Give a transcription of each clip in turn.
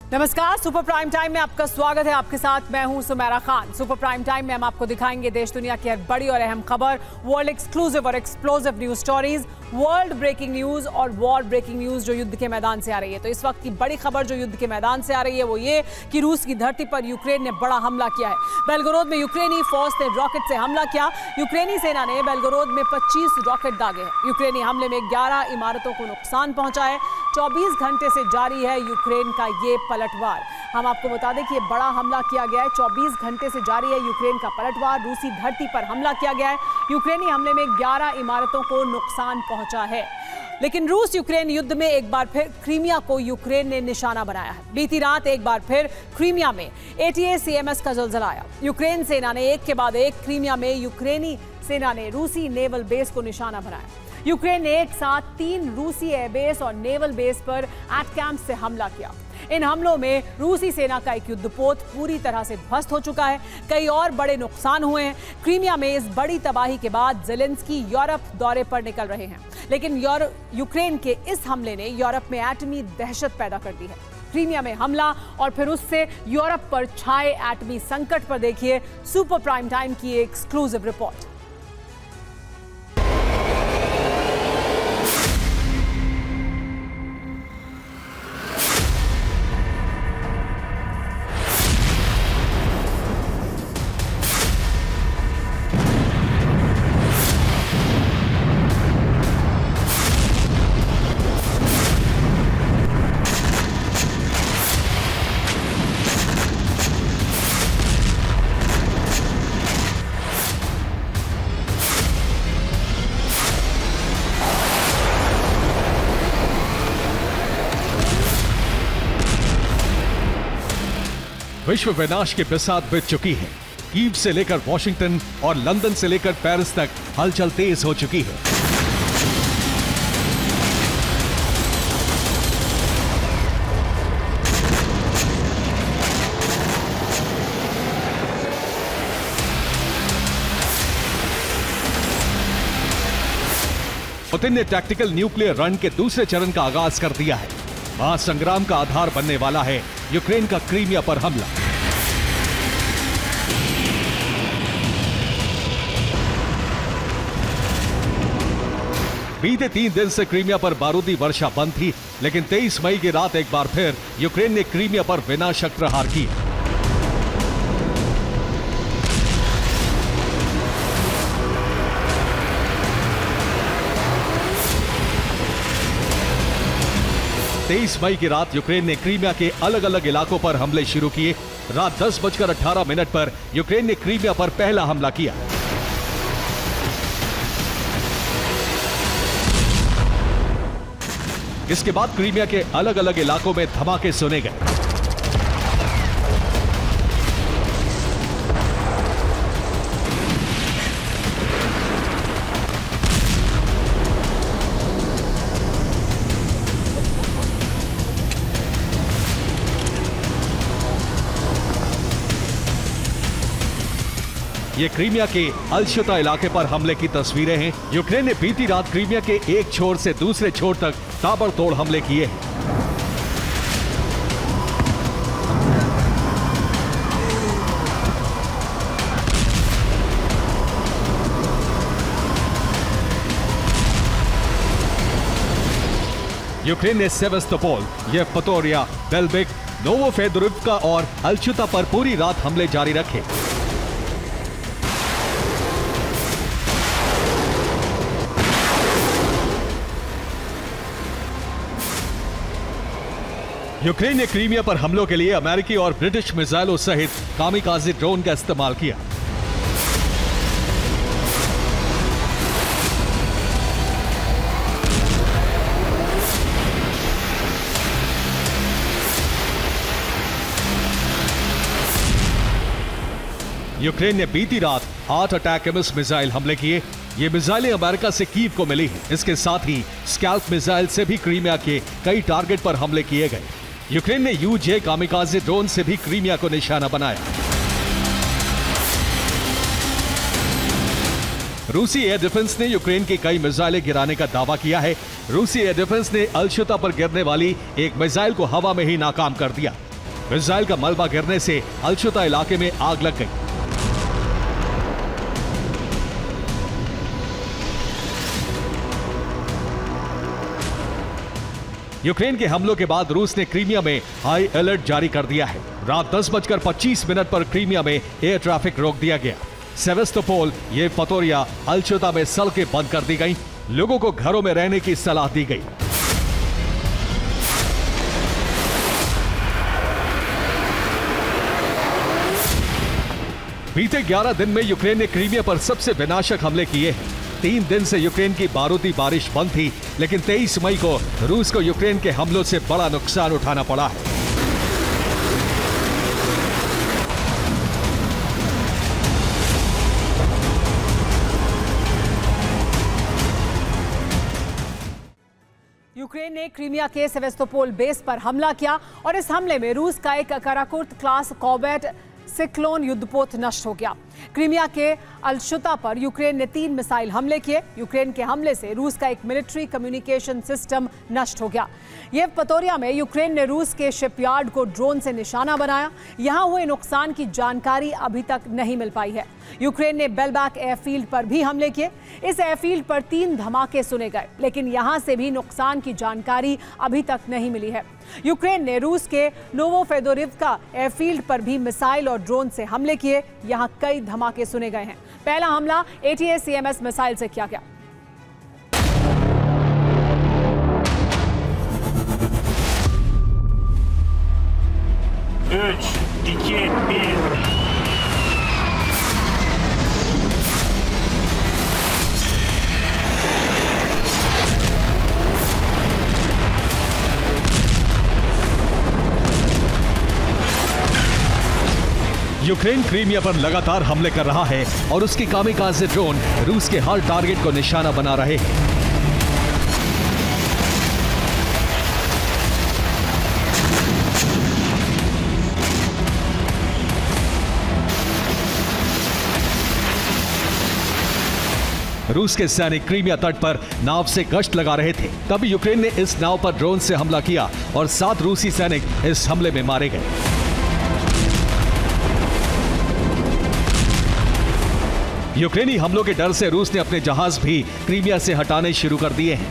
नमस्कार, super prime time में आपका स्वागत है। आपके साथ मैं हूं Sumera Khan. Super prime time में हम आपको दिखाएंगे देश दुनिया की हर बड़ी और अहम खबर, वर्ल्ड एक्सक्लूसिव और explosive news stories, world breaking news और वॉर ब्रेकिंग न्यूज जो युद्ध के मैदान से आ रही है। तो इस वक्त की बड़ी खबर जो युद्ध के मैदान से आ रही है वो ये कि रूस की धरती पर यूक्रेन ने बड़ा हमला किया है। बेलगोरोद में यूक्रेनी फौज ने रॉकेट से हमला किया। यूक्रेनी सेना ने बेलगोरोद में 25 रॉकेट दागे हैं। यूक्रेनी हमले में 11 इमारतों को नुकसान पहुंचा है। 24 घंटे से जारी है यूक्रेन का ये पलटवार। हम आपको बता दें कि ये बड़ा हमला किया गया है। 24 घंटे से जारी है यूक्रेन का पलटवार। रूसी धरती पर हमला किया गया है। यूक्रेनी हमले में 11 इमारतों को नुकसान पहुंचा है। लेकिन रूस यूक्रेन युद्ध में एक बार फिर क्रीमिया को यूक्रेन ने निशाना बनाया है। बीती रात एक बार फिर क्रीमिया में ATACMS का जलजला आया। यूक्रेन सेना ने एक के बाद एक क्रीमिया में यूक्रेनी सेना ने रूसी नेवल बेस को निशाना बनाया। यूक्रेन ने एक साथ 3 रूसी एयरबेस और नेवल बेस पर एटकैम्प से हमला किया। इन हमलों में रूसी सेना का एक युद्धपोत पूरी तरह से ध्वस्त हो चुका है। कई और बड़े नुकसान हुए हैं। क्रीमिया में इस बड़ी तबाही के बाद ज़ेलेंस्की यूरोप दौरे पर निकल रहे हैं। लेकिन यूक्रेन के इस हमले ने यूरोप में एटमी दहशत पैदा कर दी है। क्रीमिया में हमला और फिर उससे यूरोप पर छाए एटमी संकट पर देखिए सुपर प्राइम टाइम की एक एक्सक्लूसिव रिपोर्ट। विश्व विनाश की बिसात बीत चुकी है। कीव से लेकर वॉशिंगटन और लंदन से लेकर पेरिस तक हलचल तेज हो चुकी है। पुतिन ने टैक्टिकल न्यूक्लियर रन के दूसरे चरण का आगाज कर दिया है। महासंग्राम का आधार बनने वाला है यूक्रेन का क्रीमिया पर हमला। बीते 3 दिन से क्रीमिया पर बारूदी वर्षा बंद थी, लेकिन 23 मई की रात एक बार फिर यूक्रेन ने क्रीमिया पर विनाशक प्रहार किया। तेईस मई की रात यूक्रेन ने क्रीमिया के अलग अलग इलाकों पर हमले शुरू किए। रात 10:18 पर यूक्रेन ने क्रीमिया पर पहला हमला किया। इसके बाद क्रीमिया के अलग अलग इलाकों में धमाके सुने गए। ये क्रीमिया के अलशुता इलाके पर हमले की तस्वीरें हैं। यूक्रेन ने बीती रात क्रीमिया के एक छोर से दूसरे छोर तक ताबड़तोड़ हमले किए हैं। यूक्रेन ने सेवास्तोपोल, येवपतोरिया, बेलबिक, नोवोफेदोरिवका और अलशुता पर पूरी रात हमले जारी रखे। यूक्रेन ने क्रीमिया पर हमलों के लिए अमेरिकी और ब्रिटिश मिसाइलों सहित कामिकाज़े ड्रोन का इस्तेमाल किया। यूक्रेन ने बीती रात 8 अटैकम्स मिसाइल हमले किए। ये मिसाइलें अमेरिका से कीव को मिली हैं। इसके साथ ही स्कैल्प मिसाइल से भी क्रीमिया के कई टारगेट पर हमले किए गए। यूक्रेन ने UJ कामिकाज़े ड्रोन से भी क्रीमिया को निशाना बनाया। रूसी एयर डिफेंस ने यूक्रेन की कई मिसाइलें गिराने का दावा किया है। रूसी एयर डिफेंस ने अलशुता पर गिरने वाली एक मिसाइल को हवा में ही नाकाम कर दिया। मिसाइल का मलबा गिरने से अलशुता इलाके में आग लग गई। यूक्रेन के हमलों के बाद रूस ने क्रीमिया में हाई अलर्ट जारी कर दिया है। रात 10:25 पर क्रीमिया में एयर ट्रैफिक रोक दिया गया। सेवेस्तोपोल, येवपतोरिया, अलशुता में सड़कें बंद कर दी गई। लोगों को घरों में रहने की सलाह दी गई। बीते 11 दिन में यूक्रेन ने क्रीमिया पर सबसे विनाशक हमले किए हैं। 3 दिन से यूक्रेन की बारूदी बारिश बंद थी, लेकिन 23 मई को रूस को यूक्रेन के हमलों से बड़ा नुकसान उठाना पड़ा है। यूक्रेन ने क्रीमिया के सेवेस्तोपोल बेस पर हमला किया और इस हमले में रूस का एक काराकुर्त क्लास कॉर्वेट सिक्लोन युद्धपोत नष्ट हो गया। क्रीमिया के अलशुता पर यूक्रेन ने 3 मिसाइल हमले किए। यूक्रेन के हमले से रूस का एक मिलिट्री कम्युनिकेशन सिस्टम नष्ट हो गया। येवपतोरिया में यूक्रेन ने रूस के शिपयार्ड को ड्रोन से निशाना बनाया। यहां हुए नुकसान की जानकारी अभी तक नहीं मिल पाई है। यूक्रेन ने बेलबैक एयरफील्ड पर भी हमले किए। इस एयरफील्ड पर 3 धमाके सुने गए, लेकिन यहां से भी नुकसान की जानकारी अभी तक नहीं मिली है। यूक्रेन ने रूस के नोवोफेदोरिवका एयरफील्ड पर भी मिसाइल और ड्रोन से हमले किए। यहां कई धमाके सुने गए हैं। पहला हमला ATACMS मिसाइल से किया गया। यूक्रेन क्रीमिया पर लगातार हमले कर रहा है और उसकी कामिकाज़े ड्रोन रूस के हर टारगेट को निशाना बना रहे हैं। रूस के सैनिक क्रीमिया तट पर नाव से गश्त लगा रहे थे, तभी यूक्रेन ने इस नाव पर ड्रोन से हमला किया और 7 रूसी सैनिक इस हमले में मारे गए। यूक्रेनी हमलों के डर से रूस ने अपने जहाज भी क्रीमिया से हटाने शुरू कर दिए हैं।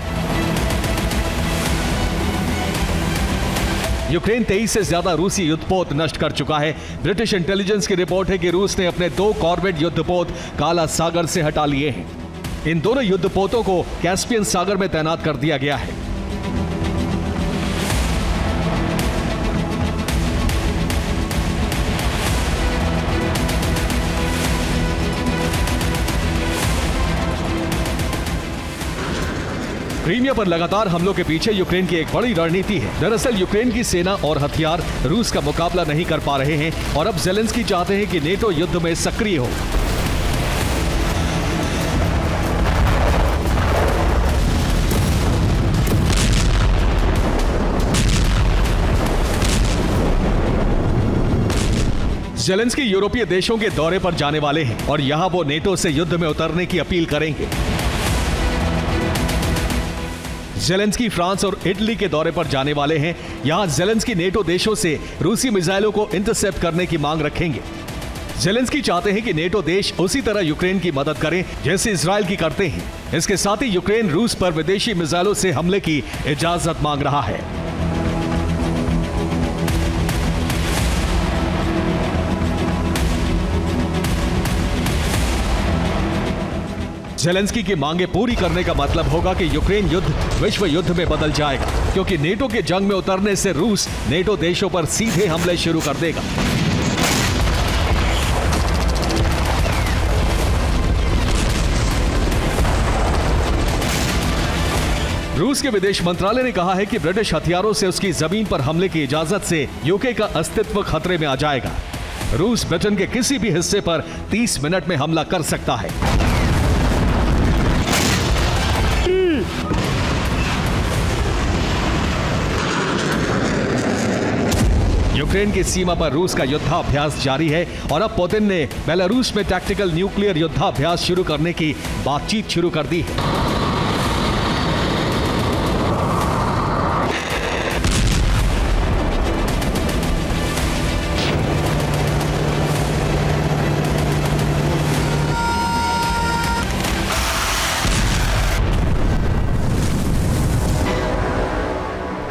यूक्रेन 23 से ज्यादा रूसी युद्धपोत नष्ट कर चुका है। ब्रिटिश इंटेलिजेंस की रिपोर्ट है कि रूस ने अपने 2 कॉर्वेट युद्धपोत काला सागर से हटा लिए हैं। इन दोनों युद्धपोतों को कैस्पियन सागर में तैनात कर दिया गया है। क्रीमिया पर लगातार हमलों के पीछे यूक्रेन की एक बड़ी रणनीति है। दरअसल यूक्रेन की सेना और हथियार रूस का मुकाबला नहीं कर पा रहे हैं और अब ज़ेलेंस्की चाहते हैं कि नेटो युद्ध में सक्रिय हो। ज़ेलेंस्की यूरोपीय देशों के दौरे पर जाने वाले हैं और यहां वो नेटो से युद्ध में उतरने की अपील करेंगे। ज़ेलेंस्की फ्रांस और इटली के दौरे पर जाने वाले हैं। यहां ज़ेलेंस्की नेटो देशों से रूसी मिसाइलों को इंटरसेप्ट करने की मांग रखेंगे। ज़ेलेंस्की चाहते हैं कि नेटो देश उसी तरह यूक्रेन की मदद करें जैसे इजराइल की करते हैं। इसके साथ ही यूक्रेन रूस पर विदेशी मिसाइलों से हमले की इजाजत मांग रहा है। ज़ेलेंस्की की मांगे पूरी करने का मतलब होगा कि यूक्रेन युद्ध विश्व युद्ध में बदल जाएगा, क्योंकि नेटो के जंग में उतरने से रूस नेटो देशों पर सीधे हमले शुरू कर देगा। रूस के विदेश मंत्रालय ने कहा है कि ब्रिटिश हथियारों से उसकी जमीन पर हमले की इजाजत से यूके का अस्तित्व खतरे में आ जाएगा। रूस ब्रिटेन के किसी भी हिस्से पर 30 मिनट में हमला कर सकता है। यूक्रेन की सीमा पर रूस का युद्धाभ्यास जारी है और अब पुतिन ने बेलारूस में टैक्टिकल न्यूक्लियर युद्धाभ्यास शुरू करने की बातचीत शुरू कर दी है।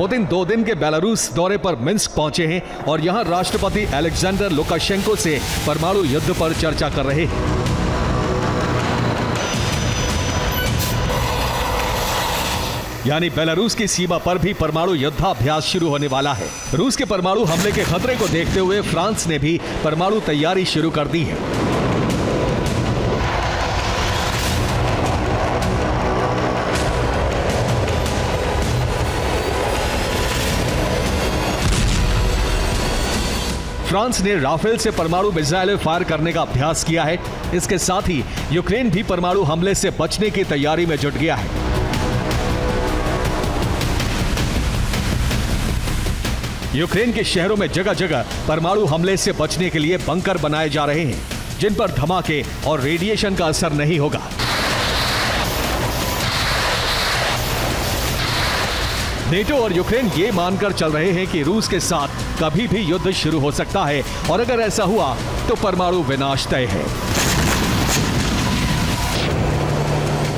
पुतिन 2 दिन के बेलारूस दौरे पर मिन्स्क पहुंचे हैं और यहां राष्ट्रपति अलेक्जेंडर लुकाशेंको से परमाणु युद्ध पर चर्चा कर रहे हैं। यानी बेलारूस की सीमा पर भी परमाणु युद्धाभ्यास शुरू होने वाला है। रूस के परमाणु हमले के खतरे को देखते हुए फ्रांस ने भी परमाणु तैयारी शुरू कर दी है। फ्रांस ने राफेल से परमाणु मिसाइलें फायर करने का अभ्यास किया है। इसके साथ ही यूक्रेन भी परमाणु हमले से बचने की तैयारी में जुट गया है। यूक्रेन के शहरों में जगह जगह परमाणु हमले से बचने के लिए बंकर बनाए जा रहे हैं, जिन पर धमाके और रेडिएशन का असर नहीं होगा। नेटो और यूक्रेन ये मानकर चल रहे हैं कि रूस के साथ कभी भी युद्ध शुरू हो सकता है और अगर ऐसा हुआ तो परमाणु विनाश तय है।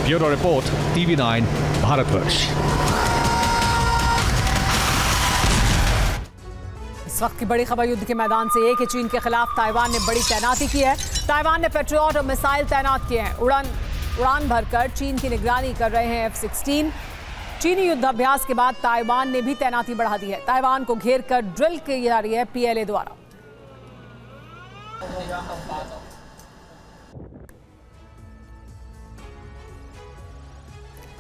Bureau report, TV9 Bharatvarsh. इस वक्त की बड़ी खबर युद्ध के मैदान से एक है। चीन के खिलाफ ताइवान ने बड़ी तैनाती की है। ताइवान ने पेट्रियट और मिसाइल तैनात किए हैं। उड़ान भरकर चीन की निगरानी कर रहे हैं F-16। चीनी युद्धाभ्यास के बाद ताइवान ने भी तैनाती बढ़ा दी है। ताइवान को घेर कर ड्रिल की जा रही है PLA द्वारा।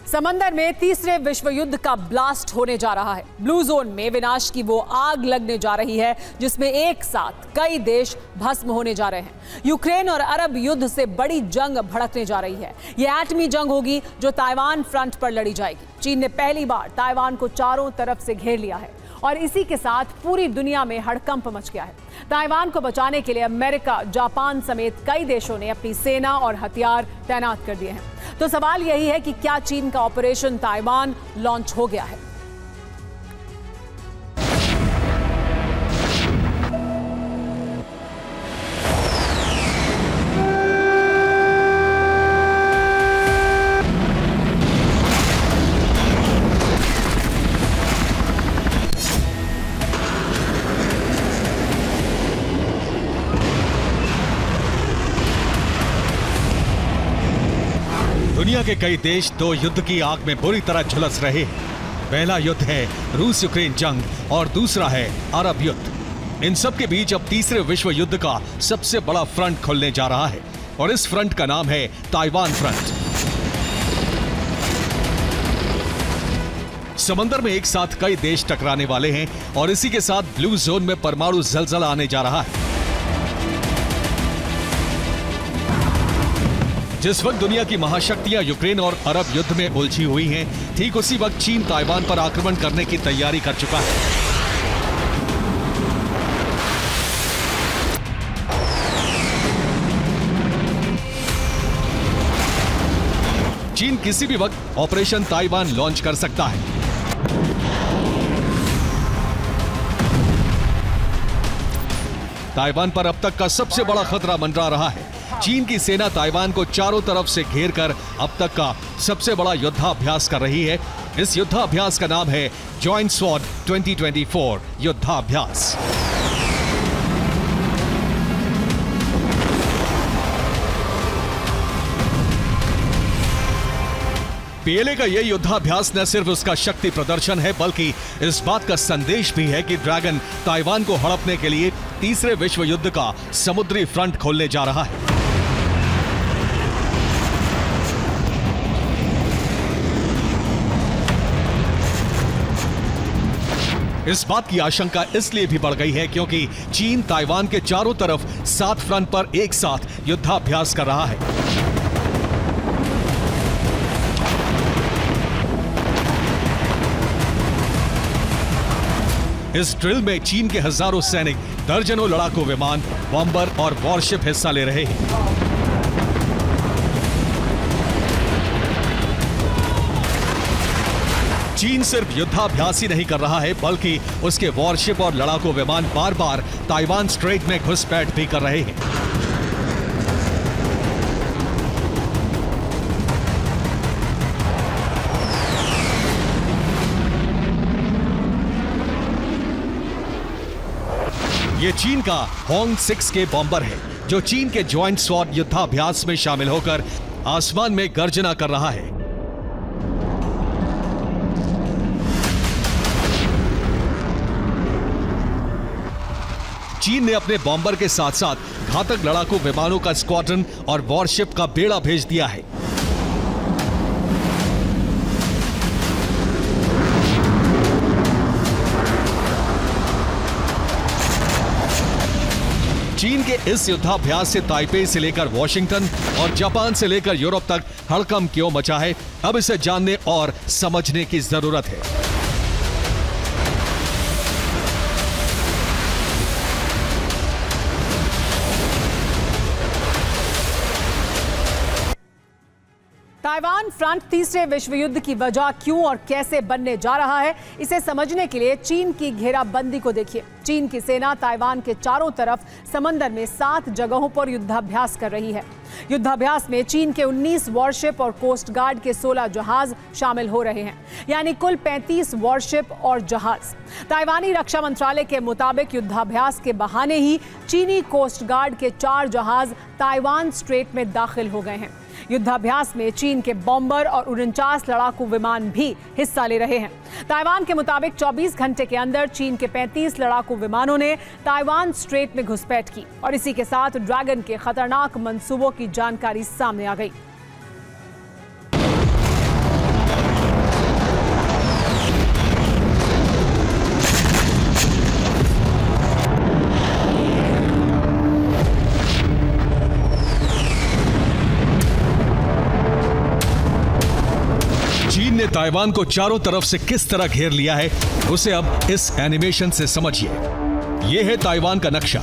समंदर में तीसरे विश्व युद्ध का ब्लास्ट होने जा रहा है। ब्लू जोन में विनाश की वो आग लगने जा रही है जिसमें एक साथ कई देश भस्म होने जा रहे हैं। यूक्रेन और अरब युद्ध से बड़ी जंग भड़कने जा रही है। यह एटमी जंग होगी जो ताइवान फ्रंट पर लड़ी जाएगी। चीन ने पहली बार ताइवान को चारों तरफ से घेर लिया है और इसी के साथ पूरी दुनिया में हड़कंप मच गया है। ताइवान को बचाने के लिए अमेरिका, जापान समेत कई देशों ने अपनी सेना और हथियार तैनात कर दिए हैं। तो सवाल यही है कि क्या चीन का ऑपरेशन ताइवान लॉन्च हो गया है? दुनिया के कई देश दो युद्ध की आग में बुरी तरह झुलस रहे हैं। पहला युद्ध है रूस यूक्रेन जंग और दूसरा है अरब युद्ध। इन सब के बीच अब तीसरे विश्व युद्ध का सबसे बड़ा फ्रंट खुलने जा रहा है और इस फ्रंट का नाम है ताइवान फ्रंट। समंदर में एक साथ कई देश टकराने वाले हैं और इसी के साथ ब्लू जोन में परमाणु जलजला आने जा रहा है। जिस वक्त दुनिया की महाशक्तियां यूक्रेन और अरब युद्ध में उलझी हुई हैं, ठीक उसी वक्त चीन ताइवान पर आक्रमण करने की तैयारी कर चुका है। चीन किसी भी वक्त ऑपरेशन ताइवान लॉन्च कर सकता है। ताइवान पर अब तक का सबसे बड़ा खतरा मंडरा रहा है। चीन की सेना ताइवान को चारों तरफ से घेरकर अब तक का सबसे बड़ा युद्धाभ्यास कर रही है। इस युद्धाभ्यास का नाम है जॉइंट स्वॉर्ड 2024 युद्धाभ्यास। PLA का यह युद्धाभ्यास न सिर्फ उसका शक्ति प्रदर्शन है बल्कि इस बात का संदेश भी है कि ड्रैगन ताइवान को हड़पने के लिए तीसरे विश्व युद्ध का समुद्री फ्रंट खोलने जा रहा है। इस बात की आशंका इसलिए भी बढ़ गई है क्योंकि चीन ताइवान के चारों तरफ 7 फ्रंट पर एक साथ युद्धाभ्यास कर रहा है। इस ड्रिल में चीन के हजारों सैनिक, दर्जनों लड़ाकू विमान, बॉम्बर और वॉरशिप हिस्सा ले रहे हैं। चीन सिर्फ युद्धाभ्यास ही नहीं कर रहा है बल्कि उसके वॉरशिप और लड़ाकू विमान बार बार ताइवान स्ट्रेट में घुसपैठ भी कर रहे हैं। ये चीन का होंग 6 के बॉम्बर है, जो चीन के ज्वाइंट स्वॉर्ड युद्धाभ्यास में शामिल होकर आसमान में गर्जना कर रहा है। चीन ने अपने बॉम्बर के साथ साथ घातक लड़ाकू विमानों का स्क्वाड्रन और वॉरशिप का बेड़ा भेज दिया है। चीन के इस युद्धाभ्यास से ताइपे से लेकर वॉशिंगटन और जापान से लेकर यूरोप तक हड़कंप क्यों मचा है, अब इसे जानने और समझने की जरूरत है। ताइवान फ्रंट तीसरे विश्व युद्ध की वजह क्यों और कैसे बनने जा रहा है, इसे समझने के लिए चीन की घेराबंदी को देखिए। चीन की सेना ताइवान के चारों तरफ समंदर में 7 जगहों पर युद्धाभ्यास कर रही है। युद्धाभ्यास में चीन के 19 वॉरशिप और कोस्ट गार्ड के 16 जहाज शामिल हो रहे हैं, यानी कुल 35 वॉरशिप और जहाज। ताइवानी रक्षा मंत्रालय के मुताबिक युद्धाभ्यास के बहाने ही चीनी कोस्ट गार्ड के 4 जहाज ताइवान स्ट्रेट में दाखिल हो गए हैं। युद्धाभ्यास में चीन के बॉम्बर और 49 लड़ाकू विमान भी हिस्सा ले रहे हैं। ताइवान के मुताबिक 24 घंटे के अंदर चीन के 35 लड़ाकू विमानों ने ताइवान स्ट्रेट में घुसपैठ की और इसी के साथ ड्रैगन के खतरनाक मंसूबों की जानकारी सामने आ गई। चीन ने ताइवान को चारों तरफ से किस तरह घेर लिया है, उसे अब इस एनिमेशन से समझिए। यह है ताइवान का नक्शा,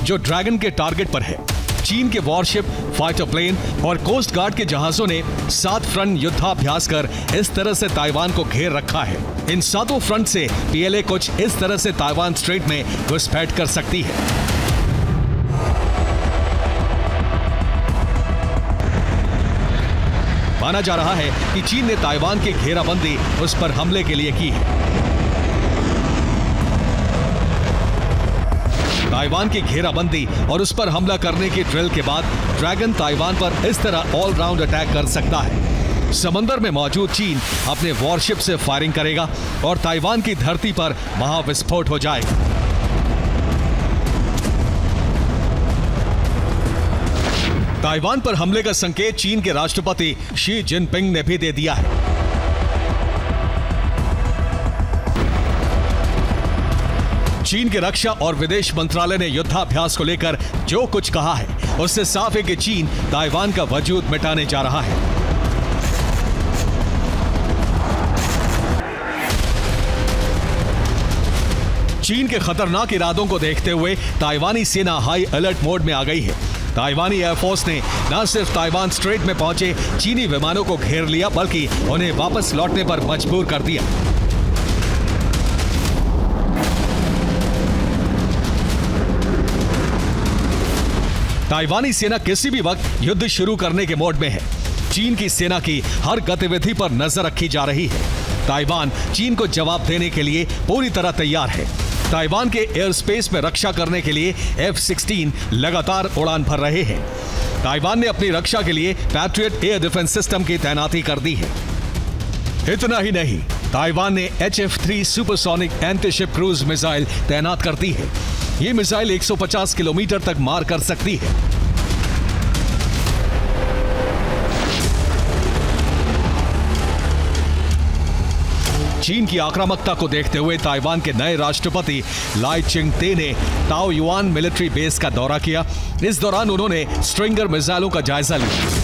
जो ड्रैगन के टारगेट पर है। चीन के वॉरशिप, फाइटर प्लेन और कोस्ट गार्ड के जहाजों ने 7 फ्रंट युद्धाभ्यास कर इस तरह से ताइवान को घेर रखा है। इन 7 फ्रंट से पीएलए कुछ इस तरह से ताइवान स्ट्रेट में घुसपैठ कर सकती है। माना जा रहा है कि चीन ने ताइवान की घेराबंदी उस पर हमले के लिए की है। ताइवान की घेराबंदी और उस पर हमला करने की ड्रिल के बाद ड्रैगन ताइवान पर इस तरह ऑल राउंड अटैक कर सकता है। समंदर में मौजूद चीन अपने वॉरशिप से फायरिंग करेगा और ताइवान की धरती पर महाविस्फोट हो जाएगा। ताइवान पर हमले का संकेत चीन के राष्ट्रपति शी जिनपिंग ने भी दे दिया है। चीन के रक्षा और विदेश मंत्रालय ने युद्धाभ्यास को लेकर जो कुछ कहा है, उससे साफ है कि चीन ताइवान का वजूद मिटाने जा रहा है। चीन के खतरनाक इरादों को देखते हुए ताइवानी सेना हाई अलर्ट मोड में आ गई है। ताइवानी एयरफोर्स ने न सिर्फ ताइवान स्ट्रेट में पहुंचे चीनी विमानों को घेर लिया, बल्कि उन्हें वापस लौटने पर मजबूर कर दिया। ताइवानी सेना किसी भी वक्त युद्ध शुरू करने के मोड में है। चीन की सेना की हर गतिविधि पर नजर रखी जा रही है। ताइवान चीन को जवाब देने के लिए पूरी तरह तैयार है। ताइवान के एयर स्पेस में रक्षा करने के लिए F-16 लगातार उड़ान भर रहे हैं। ताइवान ने अपनी रक्षा के लिए पैट्रियट एयर डिफेंस सिस्टम की तैनाती कर दी है। इतना ही नहीं, ताइवान ने HF-3 supersonic antiship cruise missile तैनात कर दी है। ये मिसाइल 150 किलोमीटर तक मार कर सकती है। चीन की आक्रामकता को देखते हुए ताइवान के नए राष्ट्रपति लाई चिंग-ते ने ताओयुआन मिलिट्री बेस का दौरा किया। इस दौरान उन्होंने स्ट्रिंगर मिसाइलों का जायजा लिया।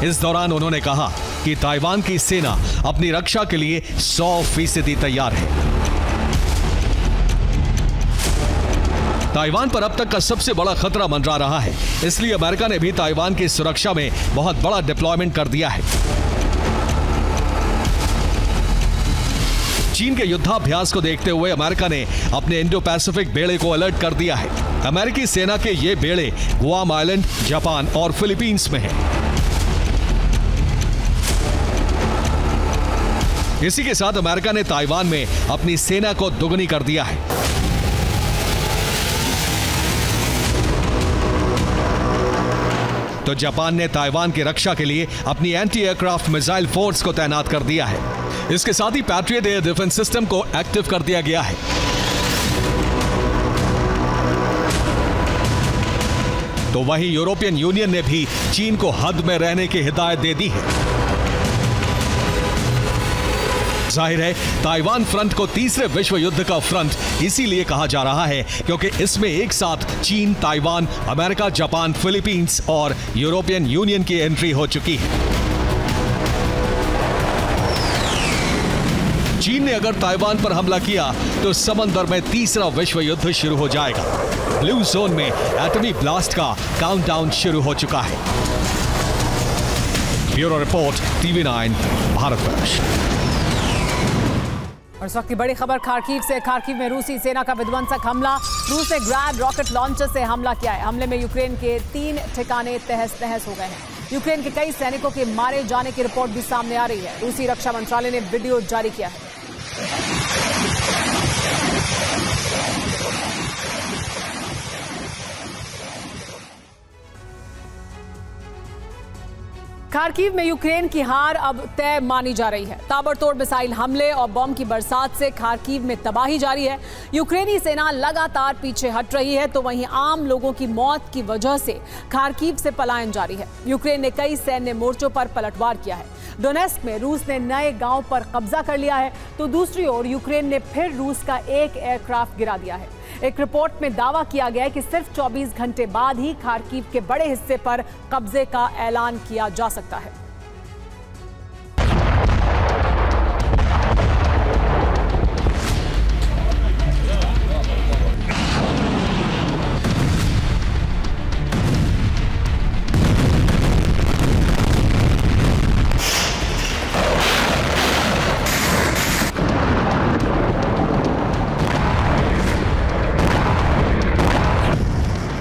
इस दौरान उन्होंने कहा कि ताइवान की सेना अपनी रक्षा के लिए 100% तैयार है। ताइवान पर अब तक का सबसे बड़ा खतरा मंडरा रहा है, इसलिए अमेरिका ने भी ताइवान की सुरक्षा में बहुत बड़ा डिप्लॉयमेंट कर दिया है। चीन के युद्धाभ्यास को देखते हुए अमेरिका ने अपने इंडो पैसिफिक बेड़े को अलर्ट कर दिया है। अमेरिकी सेना के ये बेड़े गुआम आइलैंड, जापान और फिलीपींस में हैं। इसी के साथ अमेरिका ने ताइवान में अपनी सेना को दुगनी कर दिया है। तो जापान ने ताइवान की रक्षा के लिए अपनी एंटी एयरक्राफ्ट मिसाइल फोर्स को तैनात कर दिया है। इसके साथ ही पैट्रियट एयर डिफेंस सिस्टम को एक्टिव कर दिया गया है। तो वहीं यूरोपियन यूनियन ने भी चीन को हद में रहने की हिदायत दे दी है। जाहिर है ताइवान फ्रंट को तीसरे विश्व युद्ध का फ्रंट इसीलिए कहा जा रहा है क्योंकि इसमें एक साथ चीन, ताइवान, अमेरिका, जापान, फिलीपींस और यूरोपियन यूनियन की एंट्री हो चुकी है। चीन ने अगर ताइवान पर हमला किया तो समंदर में तीसरा विश्व युद्ध शुरू हो जाएगा। ब्लू जोन में एटमी ब्लास्ट का काउंटडाउन शुरू हो चुका है। Bureau report, TV9 Bharatvarsh. और इस वक्त की बड़ी खबर खार्किव से। खार्किव में रूसी सेना का विध्वंसक हमला। रूस ने ग्रैड रॉकेट लॉन्चर से हमला किया है। हमले में यूक्रेन के 3 ठिकाने तहस नहस हो गए हैं। यूक्रेन के कई सैनिकों के मारे जाने की रिपोर्ट भी सामने आ रही है। रूसी रक्षा मंत्रालय ने वीडियो जारी किया है। खार्किव में यूक्रेन की हार अब तय मानी जा रही है। ताबड़तोड़ मिसाइल हमले और बम की बरसात से खार्किव में तबाही जारी है। यूक्रेनी सेना लगातार पीछे हट रही है तो वहीं आम लोगों की मौत की वजह से खार्किव से पलायन जारी है। यूक्रेन ने कई सैन्य मोर्चों पर पलटवार किया है। डोनेस्क में रूस ने नए गांव पर कब्जा कर लिया है तो दूसरी ओर यूक्रेन ने फिर रूस का एक एयरक्राफ्ट गिरा दिया है। एक रिपोर्ट में दावा किया गया है कि सिर्फ 24 घंटे बाद ही खार्किव के बड़े हिस्से पर कब्जे का ऐलान किया जा सकता है।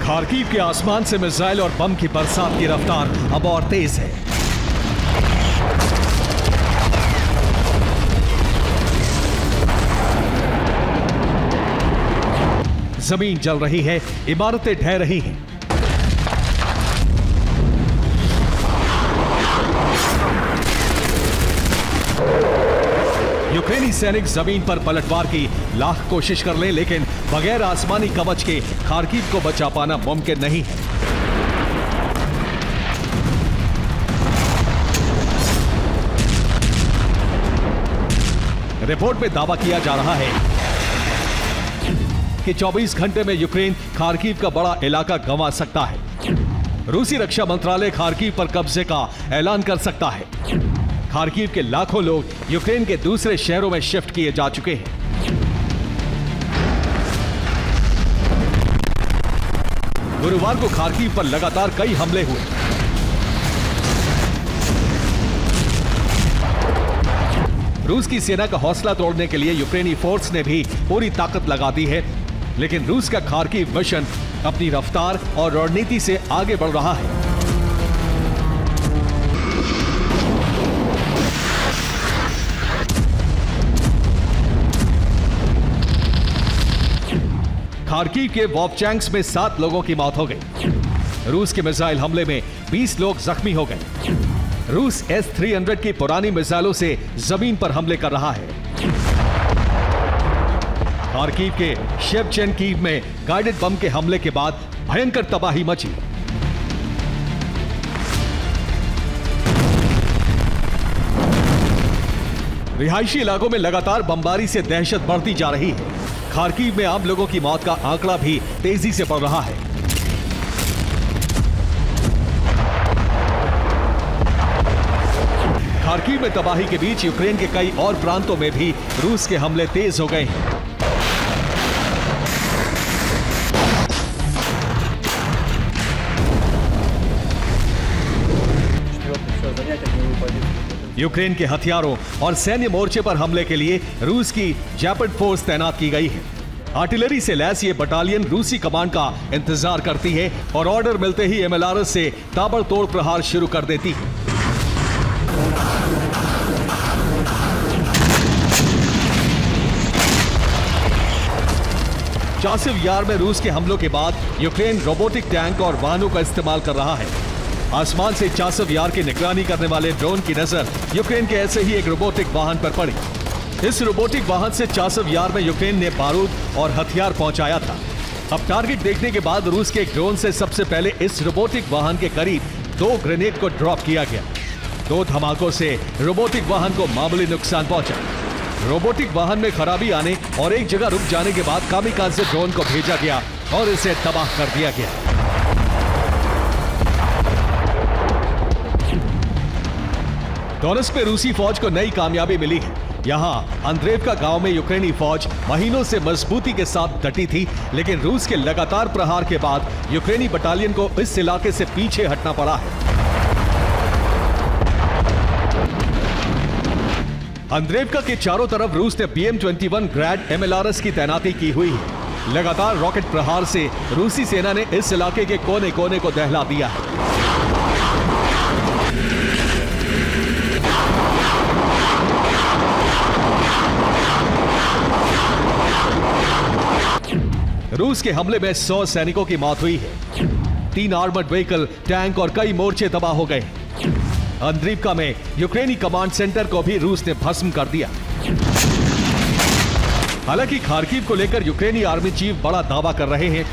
खार्किव के आसमान से मिसाइल और बम की बरसात की रफ्तार अब और तेज है। जमीन जल रही है, इमारतें ढह रही हैं। यूक्रेनी सैनिक जमीन पर पलटवार की लाख कोशिश कर ले लेकिन बगैर आसमानी कवच के खार्किव को बचा पाना मुमकिन नहीं है। रिपोर्ट में दावा किया जा रहा है कि 24 घंटे में यूक्रेन खार्किव का बड़ा इलाका गंवा सकता है। रूसी रक्षा मंत्रालय खार्किव पर कब्जे का ऐलान कर सकता है। खार्किव के लाखों लोग यूक्रेन के दूसरे शहरों में शिफ्ट किए जा चुके हैं। गुरुवार को खार्किव पर लगातार कई हमले हुए। रूस की सेना का हौसला तोड़ने के लिए यूक्रेनी फोर्स ने भी पूरी ताकत लगा दी है, लेकिन रूस का खार्किव मिशन अपनी रफ्तार और रणनीति से आगे बढ़ रहा है। खार्किव के वोवचैंक्स में 7 लोगों की मौत हो गई। रूस के मिसाइल हमले में 20 लोग जख्मी हो गए। रूस S-300 की पुरानी मिसाइलों से जमीन पर हमले कर रहा है। खार्किव के शेवचेनकीव में गाइडेड बम के हमले के बाद भयंकर तबाही मची। रिहायशी इलाकों में लगातार बमबारी से दहशत बढ़ती जा रही है। खार्किव में आम लोगों की मौत का आंकड़ा भी तेजी से बढ़ रहा है। खार्किव में तबाही के बीच यूक्रेन के कई और प्रांतों में भी रूस के हमले तेज हो गए हैं। यूक्रेन के हथियारों और सैन्य मोर्चे पर हमले के लिए रूस की जैपर्ड फोर्स तैनात की गई है। आर्टिलरी से लैस ये बटालियन रूसी कमांड का इंतजार करती है और ऑर्डर मिलते ही MLRS से ताबड़तोड़ प्रहार शुरू कर देती है। चासिव यार में रूस के हमलों के बाद यूक्रेन रोबोटिक टैंक और वाहनों का इस्तेमाल कर रहा है। आसमान से चासिव यार की निगरानी करने वाले ड्रोन की नजर यूक्रेन के ऐसे ही एक रोबोटिक वाहन पर पड़ी। इस रोबोटिक वाहन से चासिव यार में यूक्रेन ने बारूद और हथियार पहुंचाया था। अब टारगेट देखने के बाद रूस के एक ड्रोन से सबसे पहले इस रोबोटिक वाहन के करीब 2 ग्रेनेड को ड्रॉप किया गया। 2 धमाकों से रोबोटिक वाहन को मामूली नुकसान पहुंचा। रोबोटिक वाहन में खराबी आने और एक जगह रुक जाने के बाद कामिकाज़े ड्रोन को भेजा गया और इसे तबाह कर दिया गया। डोनेत्स्क में रूसी फौज को नई कामयाबी मिली है। यहाँ अंद्रेवका गांव में यूक्रेनी फौज महीनों से मजबूती के साथ डटी थी, लेकिन रूस के लगातार प्रहार के बाद यूक्रेनी बटालियन को इस इलाके से पीछे हटना पड़ा है। अंद्रेवका के चारों तरफ रूस ने BM-21 ग्रैड MLRS की तैनाती की हुई है। लगातार रॉकेट प्रहार से रूसी सेना ने इस इलाके के कोने कोने को दहला दिया है। रूस के हमले में 100 सैनिकों की मौत हुई है। 3 आर्मर्ड व्हीकल, टैंक और कई मोर्चे तबाह हो गए। अंद्रीवका में यूक्रेनी कमांड सेंटर को भी रूस ने भस्म कर दिया। हालांकि खार्किव को लेकर यूक्रेनी आर्मी चीफ बड़ा दावा कर रहे हैं।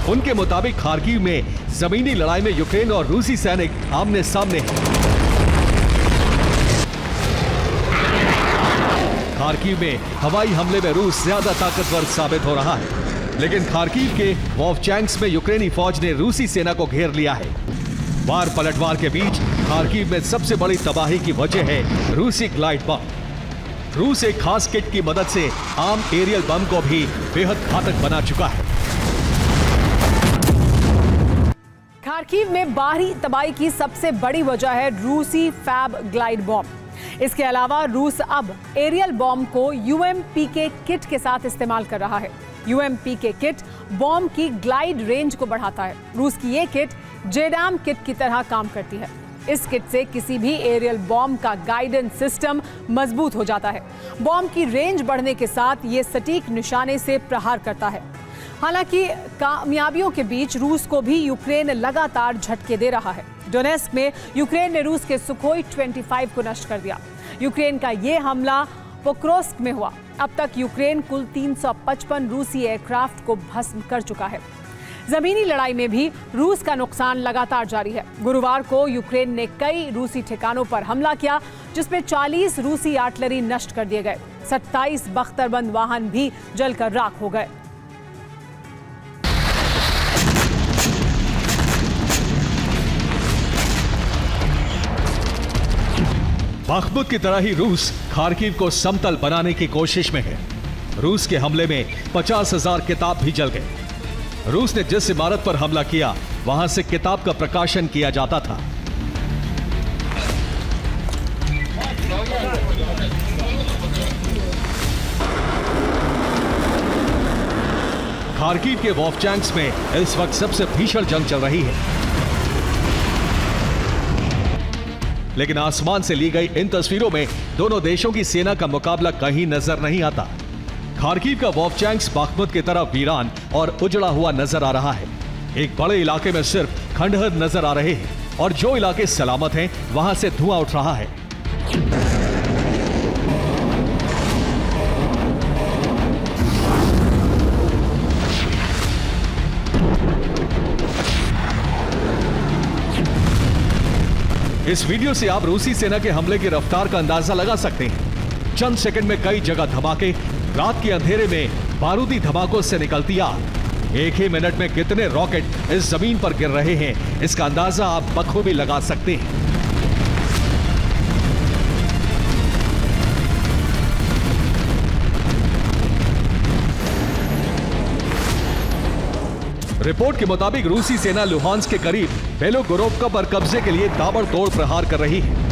उनके मुताबिक खार्किव में जमीनी लड़ाई में यूक्रेन और रूसी सैनिक आमने सामने हैं। खार्किव में हवाई हमले में रूस ज्यादा ताकतवर साबित हो रहा है, लेकिन खार्किव के वोवचैंक्स में यूक्रेनी फौज ने रूसी सेना को घेर लिया है। वार पलटवार के बीच खार्किव में सबसे बड़ी तबाही की वजह है रूसी ग्लाइड बम। रूस एक खास किट की मदद से आम एरियल बम को भी बेहद घातक बना चुका है। खार्किव में बाहरी तबाही की सबसे बड़ी वजह है रूसी फैब ग्लाइड बॉम्ब। इसके अलावा रूस अब एरियल बॉम्ब को UMPK किट के साथ इस्तेमाल कर रहा है। UMPK किट बॉम्ब की ग्लाइड रेंज को बढ़ाता है। रूस की ये किट JDAM किट की तरह काम करती है। इस किट से किसी भी एरियल बॉम्ब का गाइडेंस सिस्टम मजबूत हो जाता है। बॉम्ब की रेंज बढ़ने के साथ ये सटीक निशाने से प्रहार करता है। हालांकि कामयाबियों के बीच रूस को भी यूक्रेन लगातार झटके दे रहा है। डोनेत्स्क में यूक्रेन ने रूस के सुखोई 25 को नष्ट कर दिया। यूक्रेन का ये हमला पोक्रोस्क में हुआ। अब तक यूक्रेन कुल 355 रूसी एयरक्राफ्ट को भस्म कर चुका है। जमीनी लड़ाई में भी रूस का नुकसान लगातार जारी है। गुरुवार को यूक्रेन ने कई रूसी ठिकानों पर हमला किया, जिसमें 40 रूसी आर्टिलरी नष्ट कर दिए गए। 27 बख्तरबंद वाहन भी जलकर राख हो गए। बाख्मुत की तरह ही रूस खार्किव को समतल बनाने की कोशिश में है। रूस के हमले में 50,000 किताब भी जल गए। रूस ने जिस इमारत पर हमला किया, वहां से किताब का प्रकाशन किया जाता था। खार्किव के वोवचैंक्स में इस वक्त सबसे भीषण जंग चल रही है। लेकिन आसमान से ली गई इन तस्वीरों में दोनों देशों की सेना का मुकाबला कहीं नजर नहीं आता। खार्किव का वोवचैंक्स बाख्मुत की तरह वीरान और उजड़ा हुआ नजर आ रहा है। एक बड़े इलाके में सिर्फ खंडहर नजर आ रहे हैं और जो इलाके सलामत हैं, वहां से धुआं उठ रहा है। इस वीडियो से आप रूसी सेना के हमले की रफ्तार का अंदाजा लगा सकते हैं। चंद सेकंड में कई जगह धमाके, रात के अंधेरे में बारूदी धमाकों से निकलती आग। एक ही मिनट में कितने रॉकेट इस जमीन पर गिर रहे हैं, इसका अंदाजा आप बखूबी लगा सकते हैं। रिपोर्ट के मुताबिक रूसी सेना लुहांस्क के करीब बेलोगोरोवका पर कब्जे के लिए ताबड़तोड़ प्रहार कर रही है।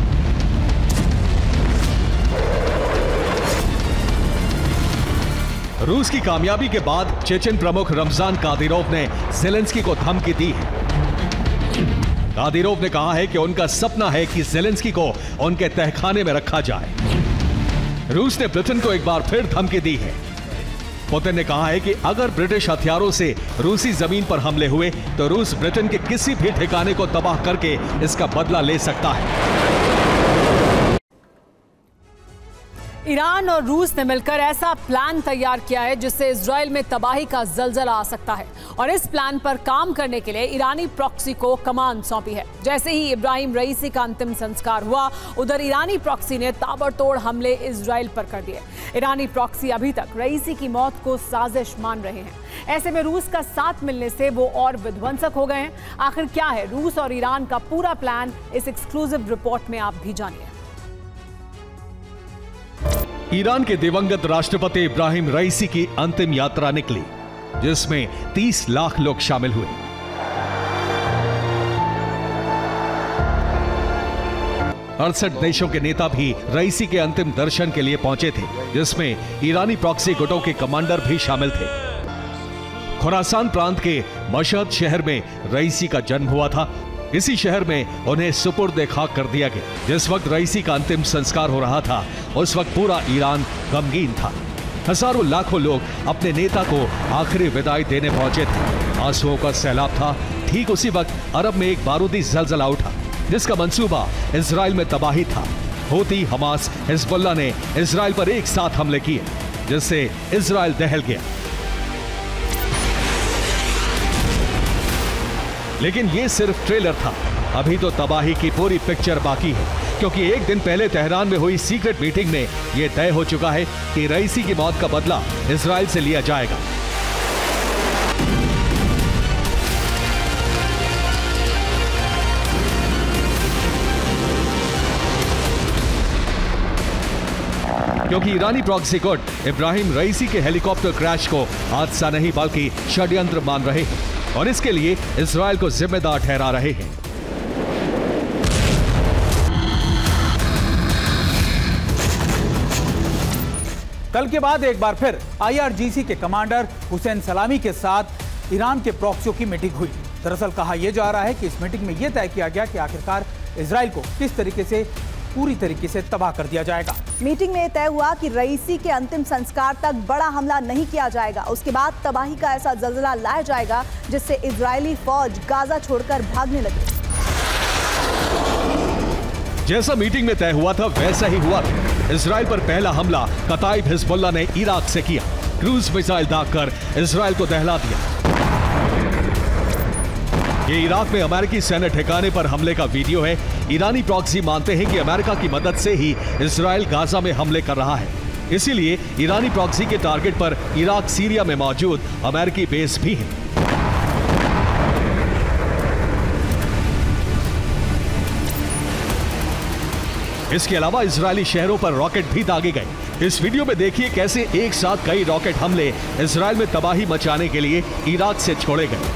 रूस की कामयाबी के बाद चेचन प्रमुख रमजान कादिरोव ने ज़ेलेंस्की को धमकी दी है। कादिरोव ने कहा है कि उनका सपना है कि ज़ेलेंस्की को उनके तहखाने में रखा जाए। रूस ने ब्रिटेन को एक बार फिर धमकी दी है। पुतिन ने कहा है कि अगर ब्रिटिश हथियारों से रूसी जमीन पर हमले हुए तो रूस ब्रिटेन के किसी भी ठिकाने को तबाह करके इसका बदला ले सकता है। ईरान और रूस ने मिलकर ऐसा प्लान तैयार किया है जिससे इजराइल में तबाही का जलजला आ सकता है और इस प्लान पर काम करने के लिए ईरानी प्रॉक्सी को कमान सौंपी है। जैसे ही इब्राहिम रईसी का अंतिम संस्कार हुआ, उधर ईरानी प्रॉक्सी ने ताबड़तोड़ हमले इजराइल पर कर दिए। ईरानी प्रॉक्सी अभी तक रईसी की मौत को साजिश मान रहे हैं। ऐसे में रूस का साथ मिलने से वो और विध्वंसक हो गए हैं। आखिर क्या है रूस और ईरान का पूरा प्लान, इस एक्सक्लूसिव रिपोर्ट में आप भी जानिए। ईरान के दिवंगत राष्ट्रपति इब्राहिम रईसी की अंतिम यात्रा निकली, जिसमें 30 लाख लोग शामिल हुए। अड़सठ देशों के नेता भी रईसी के अंतिम दर्शन के लिए पहुंचे थे, जिसमें ईरानी प्रॉक्सी गुटों के कमांडर भी शामिल थे। खुरासान प्रांत के मशहद शहर में रईसी का जन्म हुआ था। इसी शहर में उन्हें सुपुर्द खाक कर दिया गया। जिस वक्त रईसी का अंतिम संस्कार हो रहा था, उस वक्त पूरा ईरान गमगीन था। हजारों लाखों लोग अपने नेता को आखिरी विदाई देने पहुंचे थे। आंसुओं का सैलाब था। ठीक उसी वक्त अरब में एक बारूदी जलजला उठा, जिसका मंसूबा इजराइल में तबाही था। हूती, हमास, हिजबुल्लाह ने इजराइल पर एक साथ हमले किए, जिससे इजराइल दहल गया। लेकिन ये सिर्फ ट्रेलर था। अभी तो तबाही की पूरी पिक्चर बाकी है, क्योंकि एक दिन पहले तेहरान में हुई सीक्रेट मीटिंग में यह तय हो चुका है कि रईसी की मौत का बदला इजराइल से लिया जाएगा। क्योंकि ईरानी प्रॉक्सी गुट इब्राहिम रईसी के हेलीकॉप्टर क्रैश को हादसा नहीं बल्कि षड्यंत्र मान रहे हैं और इसके लिए इजराइल को जिम्मेदार ठहरा रहे हैं। कल के बाद एक बार फिर IRGC के कमांडर हुसैन सलामी के साथ ईरान के प्रॉक्सियों की मीटिंग हुई। दरअसल कहा यह जा रहा है कि इस मीटिंग में यह तय किया गया कि आखिरकार इजराइल को किस तरीके से पूरी तरीके से तबाह कर दिया जाएगा। मीटिंग में तय हुआ कि रईसी के अंतिम संस्कार तक बड़ा हमला नहीं किया जाएगा। उसके बाद तबाही का ऐसा जलजला लाया जाएगा जिससे इजरायली फौज गाजा छोड़कर भागने लगे। जैसा मीटिंग में तय हुआ था वैसा ही हुआ। इजराइल पर पहला हमला कताइब हिजबुल्लाह ने इराक से किया। क्रूज मिसाइल दागकर इजराइल को दहला दिया। ये इराक में अमेरिकी सैन्य ठिकाने पर हमले का वीडियो है। ईरानी प्रॉक्सी मानते हैं कि अमेरिका की मदद से ही इजराइल गाजा में हमले कर रहा है। इसीलिए ईरानी प्रॉक्सी के टारगेट पर इराक, सीरिया में मौजूद अमेरिकी बेस भी है। इसके अलावा इजरायली शहरों पर रॉकेट भी दागे गए। इस वीडियो में देखिए कैसे एक साथ कई रॉकेट हमले इजराइल में तबाही मचाने के लिए इराक से छोड़े गए।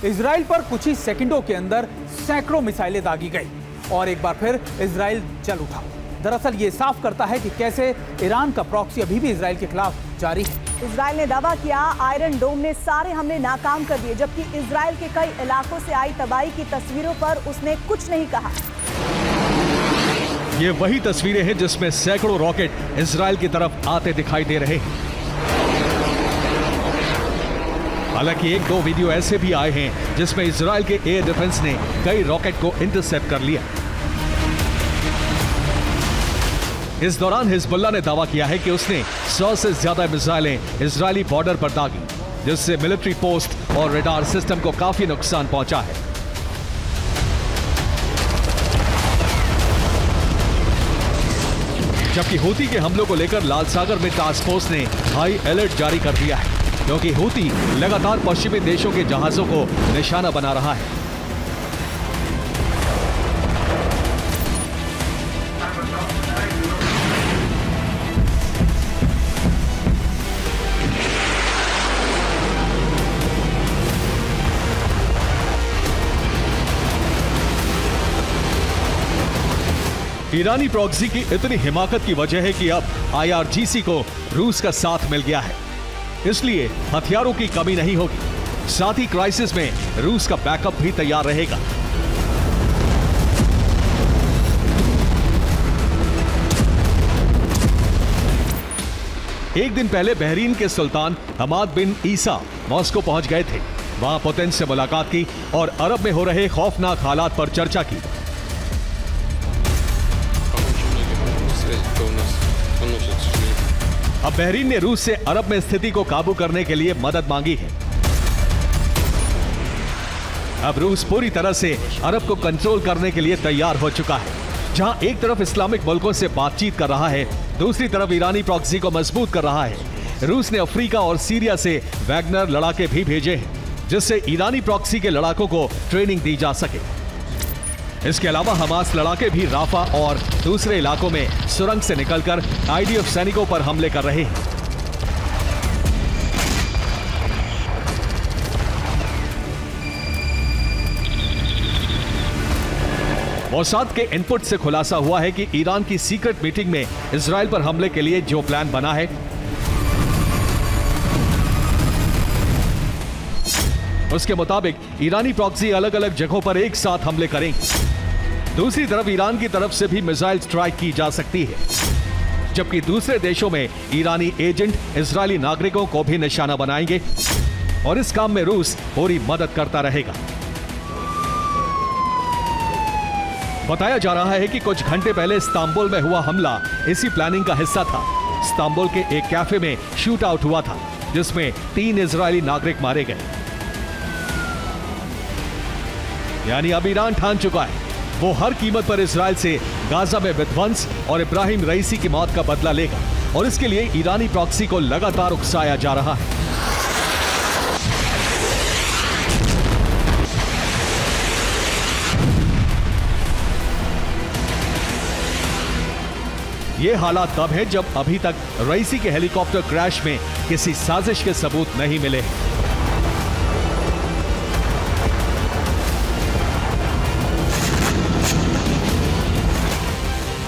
इजराइल पर कुछ ही सेकंडों के अंदर सैकड़ों मिसाइलें दागी गई और एक बार फिर इजराइल जल उठा। दरअसल ये साफ करता है कि कैसे ईरान का प्रॉक्सी अभी भी इजराइल के खिलाफ जारी है। इजराइल ने दावा किया आयरन डोम ने सारे हमले नाकाम कर दिए, जबकि इजराइल के कई इलाकों से आई तबाही की तस्वीरों पर उसने कुछ नहीं कहा। ये वही तस्वीरें हैं जिसमें सैकड़ों रॉकेट इजराइल की तरफ आते दिखाई दे रहे हैं। हालांकि एक दो वीडियो ऐसे भी आए हैं जिसमें इजराइल के एयर डिफेंस ने कई रॉकेट को इंटरसेप्ट कर लिया। इस दौरान हिजबुल्लाह ने दावा किया है कि उसने 100 से ज्यादा मिसाइलें इजरायली बॉर्डर पर दागी, जिससे मिलिट्री पोस्ट और रडार सिस्टम को काफी नुकसान पहुंचा है। जबकि हूती के हमलों को लेकर लाल सागर में टास्क फोर्स ने हाई अलर्ट जारी कर दिया है, क्योंकि हूती लगातार पश्चिमी देशों के जहाजों को निशाना बना रहा है। ईरानी प्रॉक्सी की इतनी हिमाकत की वजह है कि अब IRGC को रूस का साथ मिल गया है, इसलिए हथियारों की कमी नहीं होगी। साथ ही क्राइसिस में रूस का बैकअप भी तैयार रहेगा। एक दिन पहले बहरीन के सुल्तान हमाद बिन ईसा मॉस्को पहुंच गए थे। वहां पुतिन से मुलाकात की और अरब में हो रहे खौफनाक हालात पर चर्चा की। अब बहरीन ने रूस से अरब में स्थिति को काबू करने के लिए मदद मांगी है। अब रूस पूरी तरह से अरब को कंट्रोल करने के लिए तैयार हो चुका है। जहां एक तरफ इस्लामिक मुल्कों से बातचीत कर रहा है, दूसरी तरफ ईरानी प्रॉक्सी को मजबूत कर रहा है। रूस ने अफ्रीका और सीरिया से वैगनर लड़ाके भी भेजे हैं, जिससे ईरानी प्रॉक्सी के लड़ाकों को ट्रेनिंग दी जा सके। इसके अलावा हमास लड़ाके भी राफा और दूसरे इलाकों में सुरंग से निकलकर आईडीएफ सैनिकों पर हमले कर रहे हैं। मोसाद के इनपुट से खुलासा हुआ है कि ईरान की सीक्रेट मीटिंग में इजराइल पर हमले के लिए जो प्लान बना है, उसके मुताबिक ईरानी प्रॉक्सी अलग अलग जगहों पर एक साथ हमले करेंगे। दूसरी तरफ ईरान की तरफ से भी मिसाइल स्ट्राइक की जा सकती है, जबकि दूसरे देशों में ईरानी एजेंट इजरायली नागरिकों को भी निशाना बनाएंगे और इस काम में रूस पूरी मदद करता रहेगा। बताया जा रहा है कि कुछ घंटे पहले इस्तांबुल में हुआ हमला इसी प्लानिंग का हिस्सा था। इस्तांबुल के एक कैफे में शूट आउट हुआ था, जिसमें 3 इजरायली नागरिक मारे गए। यानी अब ईरान ठान चुका है वो हर कीमत पर इजराइल से गाजा में विध्वंस और इब्राहिम रईसी की मौत का बदला लेगा, और इसके लिए ईरानी प्रॉक्सी को लगातार उकसाया जा रहा है। ये हालात तब है जब अभी तक रईसी के हेलीकॉप्टर क्रैश में किसी साजिश के सबूत नहीं मिले।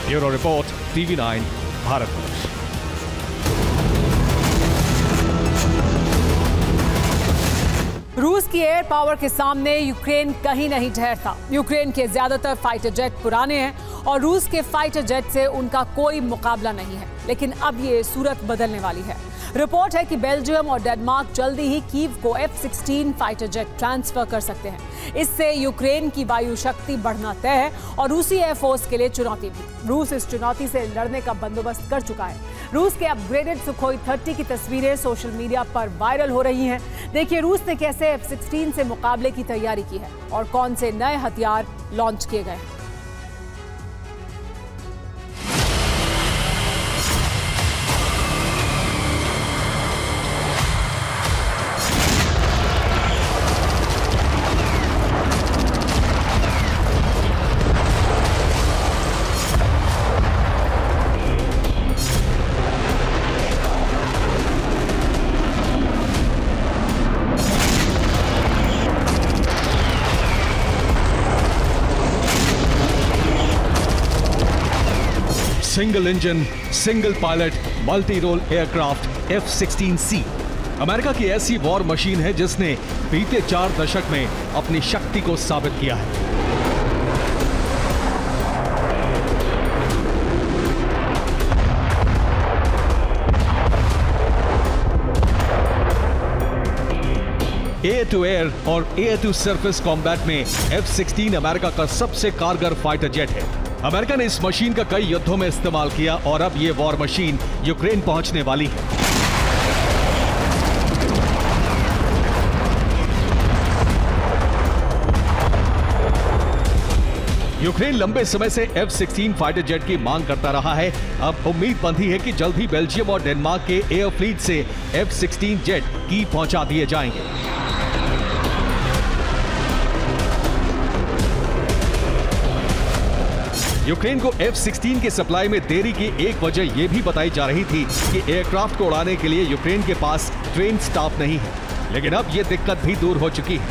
Bureau report, TV9 Bharatvarsh. रूस की एयर पावर के सामने यूक्रेन कहीं नहीं ठहरता। यूक्रेन के ज्यादातर फाइटर जेट पुराने हैं और रूस के फाइटर जेट से उनका कोई मुकाबला नहीं है। लेकिन अब ये सूरत बदलने वाली है। रिपोर्ट है कि बेल्जियम और डेनमार्क जल्दी ही कीव को F-16 फाइटर जेट ट्रांसफर कर सकते हैं। इससे यूक्रेन की वायु शक्ति बढ़ना तय है और रूसी एयरफोर्स के लिए चुनौती भी। रूस इस चुनौती से लड़ने का बंदोबस्त कर चुका है। रूस के अपग्रेडेड सुखोई 30 की तस्वीरें सोशल मीडिया पर वायरल हो रही हैं। देखिए रूस ने कैसे F-16 से मुकाबले की तैयारी की है और कौन से नए हथियार लॉन्च किए गए हैं। Single engine, single pilot, multi role aircraft F-16C America की ऐसी वॉर मशीन है जिसने बीते 4 दशक में अपनी शक्ति को साबित किया है। एयर टू एयर और एयर टू सरफेस कॉम्बैट में F-16 अमेरिका का सबसे कारगर फाइटर जेट है। अमेरिका ने इस मशीन का कई युद्धों में इस्तेमाल किया और अब यह वॉर मशीन यूक्रेन पहुंचने वाली है। यूक्रेन लंबे समय से F-16 फाइटर जेट की मांग करता रहा है। अब उम्मीद बंधी है कि जल्द ही बेल्जियम और डेनमार्क के एयर फ्लीट से F-16 जेट की पहुंचा दिए जाएंगे। यूक्रेन को F-16 के सप्लाई में देरी की एक वजह यह भी बताई जा रही थी कि एयरक्राफ्ट को उड़ाने के लिए यूक्रेन के पास ट्रेन स्टाफ नहीं है, लेकिन अब यह दिक्कत भी दूर हो चुकी है।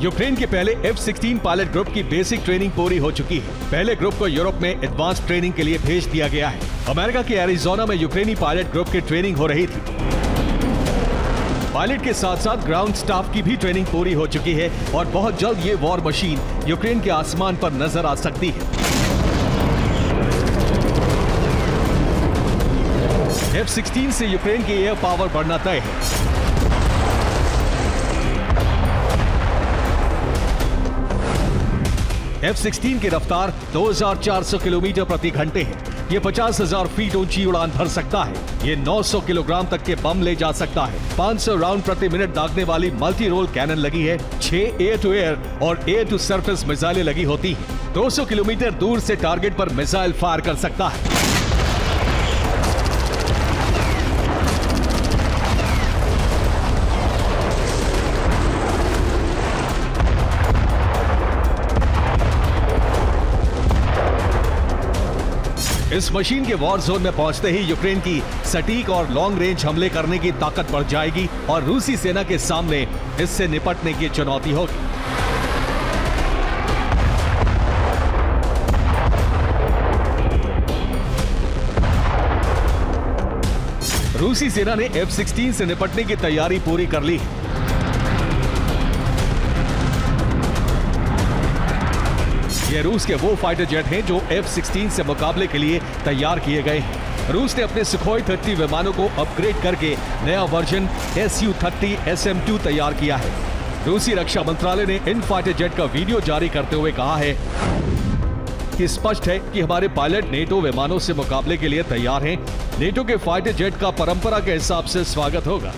यूक्रेन के पहले F-16 पायलट ग्रुप की बेसिक ट्रेनिंग पूरी हो चुकी है। पहले ग्रुप को यूरोप में एडवांस ट्रेनिंग के लिए भेज दिया गया है। अमेरिका के एरिजोना में यूक्रेनी पायलट ग्रुप की ट्रेनिंग हो रही थी। पायलट के साथ साथ ग्राउंड स्टाफ की भी ट्रेनिंग पूरी हो चुकी है और बहुत जल्द ये वॉर मशीन यूक्रेन के आसमान पर नजर आ सकती है। F-16 से यूक्रेन की एयर पावर बढ़ना तय है। F-16 की रफ्तार 2400 किलोमीटर प्रति घंटे है। ये 50,000 फीट ऊंची उड़ान भर सकता है। ये 900 किलोग्राम तक के बम ले जा सकता है। 500 राउंड प्रति मिनट दागने वाली मल्टी रोल कैनन लगी है। 6 एयर टू एयर और एयर टू सरफेस मिसाइलें लगी होती हैं। 200 किलोमीटर दूर से टारगेट पर मिसाइल फायर कर सकता है। इस मशीन के वॉर जोन में पहुंचते ही यूक्रेन की सटीक और लॉन्ग रेंज हमले करने की ताकत बढ़ जाएगी और रूसी सेना के सामने इससे निपटने की चुनौती होगी। रूसी सेना ने F-16 से निपटने की तैयारी पूरी कर ली है। ये रूस के वो फाइटर जेट हैं जो F-16 से मुकाबले के लिए तैयार किए गए हैं। रूस ने अपने सुखोई 30 विमानों को अपग्रेड करके नया वर्जन Su-30 SM-2 तैयार किया है। रूसी रक्षा मंत्रालय ने इन फाइटर जेट का वीडियो जारी करते हुए कहा है कि स्पष्ट है कि हमारे पायलट नेटो विमानों से मुकाबले के लिए तैयार हैं। नेटो के फाइटर जेट का परंपरा के हिसाब से स्वागत होगा।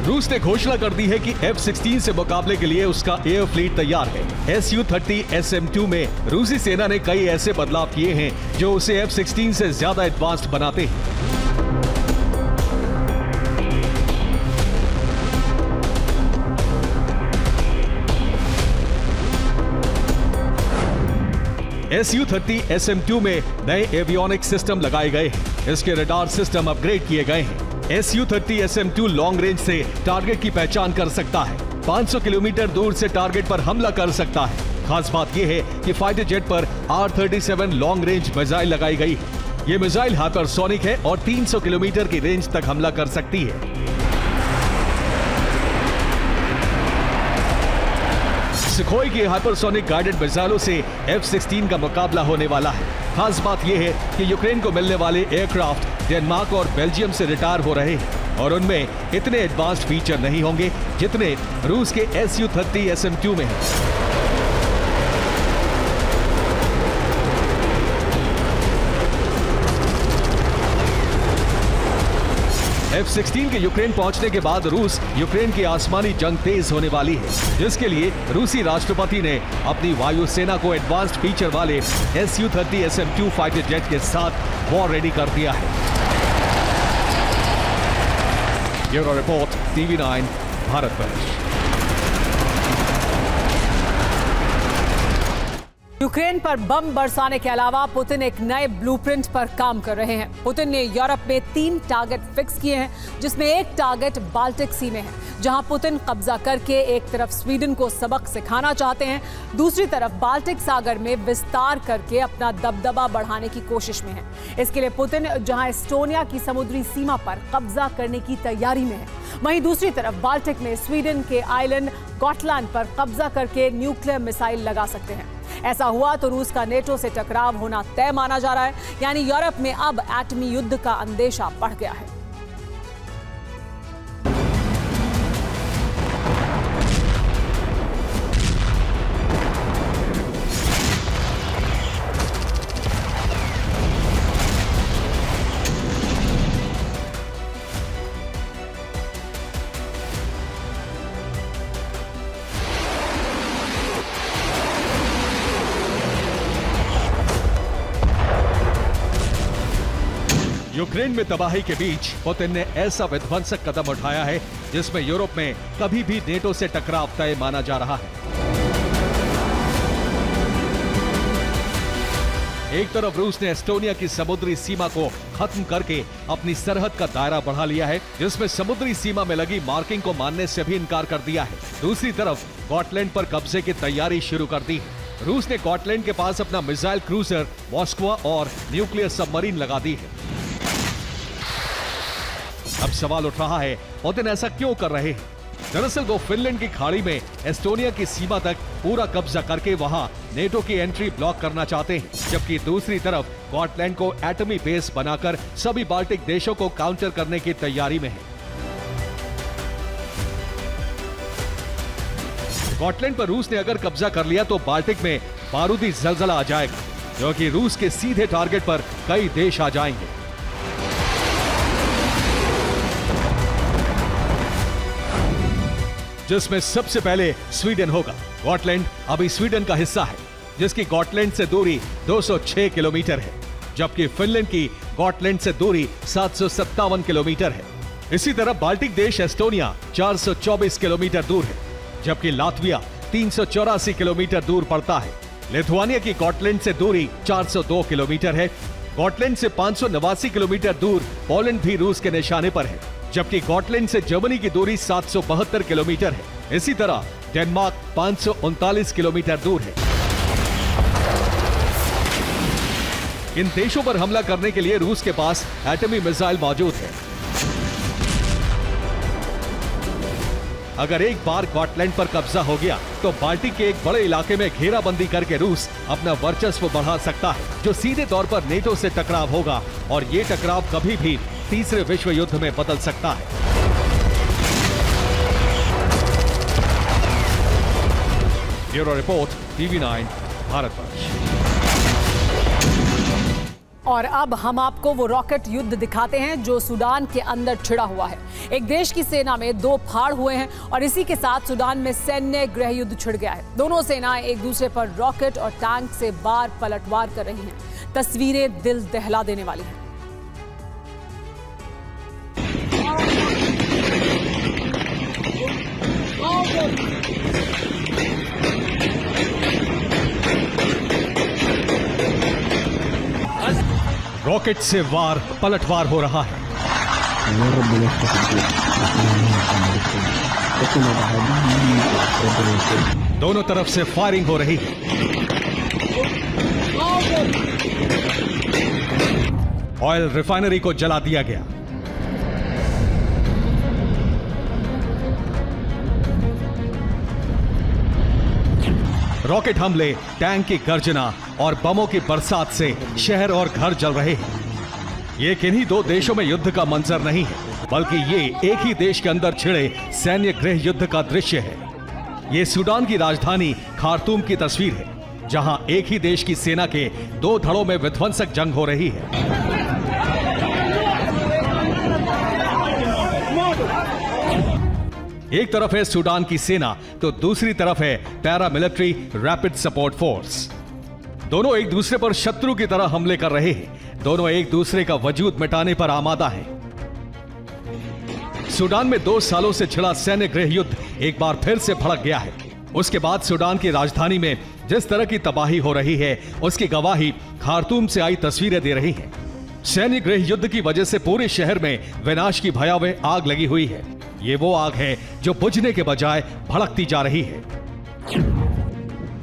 रूस ने घोषणा कर दी है कि F-16 से मुकाबले के लिए उसका एयर फ्लीट तैयार है। Su-30 SM-2 में रूसी सेना ने कई ऐसे बदलाव किए हैं जो उसे F-16 से ज्यादा एडवांस्ड बनाते हैं। Su-30 SM-2 में नए एवियोनिक सिस्टम लगाए गए हैं। इसके रडार सिस्टम अपग्रेड किए गए हैं। Su-30 SM-2 लॉन्ग रेंज से टारगेट की पहचान कर सकता है। 500 किलोमीटर दूर से टारगेट पर हमला कर सकता है। खास बात यह है कि फाइटर जेट पर R-37 लॉन्ग रेंज मिसाइल लगाई गई है। ये मिसाइल हाइपरसोनिक है और 300 किलोमीटर की रेंज तक हमला कर सकती है। सुखोई की हाइपरसोनिक गाइडेड मिसाइलों से F-16 का मुकाबला होने वाला है। खास बात यह है कि यूक्रेन को मिलने वाले एयरक्राफ्ट डेनमार्क और बेल्जियम से रिटायर हो रहे हैं और उनमें इतने एडवांस्ड फीचर नहीं होंगे जितने रूस के Su-30 SM-2 में हैं। F-16 के यूक्रेन पहुंचने के बाद रूस यूक्रेन की आसमानी जंग तेज होने वाली है, जिसके लिए रूसी राष्ट्रपति ने अपनी वायुसेना को एडवांस्ड फीचर वाले Su-30 SM-2 फाइटर जेट के साथ वॉर रेडी कर दिया है। Bureau report TV9 Bharatvarsh. Ukraine पर बम बरसाने के अलावा पुतिन एक नए ब्लूप्रिंट पर काम कर रहे हैं। पुतिन ने यूरोप में 3 टारगेट फिक्स किए हैं, जिसमें एक टारगेट बाल्टिक सी में है, जहां पुतिन कब्जा करके एक तरफ स्वीडन को सबक सिखाना चाहते हैं, दूसरी तरफ बाल्टिक सागर में विस्तार करके अपना दबदबा बढ़ाने की कोशिश में है। इसके लिए पुतिन जहां एस्टोनिया की समुद्री सीमा पर कब्जा करने की तैयारी में है, वहीं दूसरी तरफ बाल्टिक में स्वीडन के आइलैंड गॉटलैंड पर कब्जा करके न्यूक्लियर मिसाइल लगा सकते हैं। ऐसा हुआ तो रूस का नेटो से टकराव होना तय माना जा रहा है, यानी यूरोप में अब एटमी युद्ध का अंदेशा बढ़ गया है। यूक्रेन में तबाही के बीच पुतिन ने ऐसा विध्वंसक कदम उठाया है जिसमें यूरोप में कभी भी नेटो से टकराव तय माना जा रहा है। एक तरफ रूस ने एस्टोनिया की समुद्री सीमा को खत्म करके अपनी सरहद का दायरा बढ़ा लिया है, जिसमें समुद्री सीमा में लगी मार्किंग को मानने से भी इनकार कर दिया है। दूसरी तरफ गॉटलैंड पर कब्जे की तैयारी शुरू कर दी है। रूस ने गॉटलैंड के पास अपना मिसाइल क्रूजर मॉस्को और न्यूक्लियर सबमरीन लगा दी है। अब सवाल उठ रहा है पुतिन ऐसा क्यों कर रहे हैं? दरअसल वो फिनलैंड की खाड़ी में एस्टोनिया की सीमा तक पूरा कब्जा करके वहां नेटो की एंट्री ब्लॉक करना चाहते हैं, जबकि दूसरी तरफ गॉटलैंड को एटमी बेस बनाकर सभी बाल्टिक देशों को काउंटर करने की तैयारी में है। गॉटलैंड पर रूस ने अगर कब्जा कर लिया तो बाल्टिक में बारूदी जलजला आ जाएगा, क्योंकि रूस के सीधे टारगेट पर कई देश आ जाएंगे। जिसमें सबसे पहले स्वीडन होगा। गॉटलैंड अभी स्वीडन का हिस्सा है, जिसकी गॉटलैंड से दूरी 206 किलोमीटर है, जबकि फिनलैंड की गॉटलैंड से दूरी 757 किलोमीटर है। इसी तरह बाल्टिक देश एस्टोनिया 424 किलोमीटर दूर है, जबकि लातविया 384 किलोमीटर दूर पड़ता है। लिथुआनिया की गॉटलैंड से दूरी 402 किलोमीटर है। गॉटलैंड से 589 किलोमीटर दूर पोलैंड भी रूस के निशाने पर है, जबकि गॉटलैंड से जर्मनी की दूरी 772 किलोमीटर है। इसी तरह डेनमार्क 539 किलोमीटर दूर है। इन देशों पर हमला करने के लिए रूस के पास एटमी मिसाइल मौजूद है। अगर एक बार गॉटलैंड पर कब्जा हो गया तो बाल्टिक के एक बड़े इलाके में घेराबंदी करके रूस अपना वर्चस्व बढ़ा सकता है, जो सीधे तौर पर नेटो से टकराव होगा, और ये टकराव कभी भी तीसरे विश्व युद्ध में बदल सकता है। Bureau report, TV9, Bharatvarsh. और अब हम आपको वो रॉकेट युद्ध दिखाते हैं जो सूडान के अंदर छिड़ा हुआ है। एक देश की सेना में दो फाड़ हुए हैं और इसी के साथ सूडान में सैन्य गृह युद्ध छिड़ गया है। दोनों सेनाएं एक दूसरे पर रॉकेट और टैंक से वार पलटवार कर रही हैं। तस्वीरें दिल दहला देने वाली हैं। रॉकेट से वार पलटवार हो रहा है। दोनों तरफ से फायरिंग हो रही है। ऑयल रिफाइनरी को जला दिया गया। रॉकेट हमले, टैंक की गर्जना और बमों की बरसात से शहर और घर जल रहे हैं। ये किन्हीं दो देशों में युद्ध का मंजर नहीं है, बल्कि ये एक ही देश के अंदर छिड़े सैन्य गृह युद्ध का दृश्य है। ये सूडान की राजधानी खार्तूम की तस्वीर है, जहां एक ही देश की सेना के दो धड़ों में विध्वंसक जंग हो रही है। एक तरफ है सूडान की सेना तो दूसरी तरफ है पैरामिलिट्री रैपिड सपोर्ट फोर्स। दोनों एक दूसरे पर शत्रु की तरह हमले कर रहे हैं। दोनों एक दूसरे का वजूद मिटाने पर आमादा हैं। सूडान में 2 सालों से छिड़ा सैन्य गृह युद्ध एक बार फिर से भड़क गया है। उसके बाद सूडान की राजधानी में जिस तरह की तबाही हो रही है, उसकी गवाही खार्तूम से आई तस्वीरें दे रही हैं। सैन्य गृह युद्ध की वजह से पूरे शहर में विनाश की भयावह आग लगी हुई है। ये वो आग है जो बुझने के बजाय भड़कती जा रही है।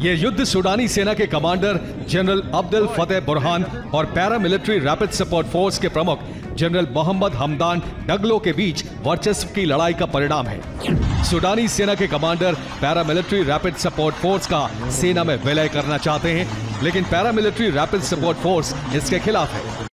यह युद्ध सूडानी सेना के कमांडर जनरल अब्दुल फतेह बुरहान और पैरामिलिट्री रैपिड सपोर्ट फोर्स के प्रमुख जनरल मोहम्मद हमदान डगलो के बीच वर्चस्व की लड़ाई का परिणाम है। सूडानी सेना के commander paramilitary rapid support force का सेना में विलय करना चाहते हैं, लेकिन पैरामिलिट्री रैपिड सपोर्ट फोर्स इसके खिलाफ है।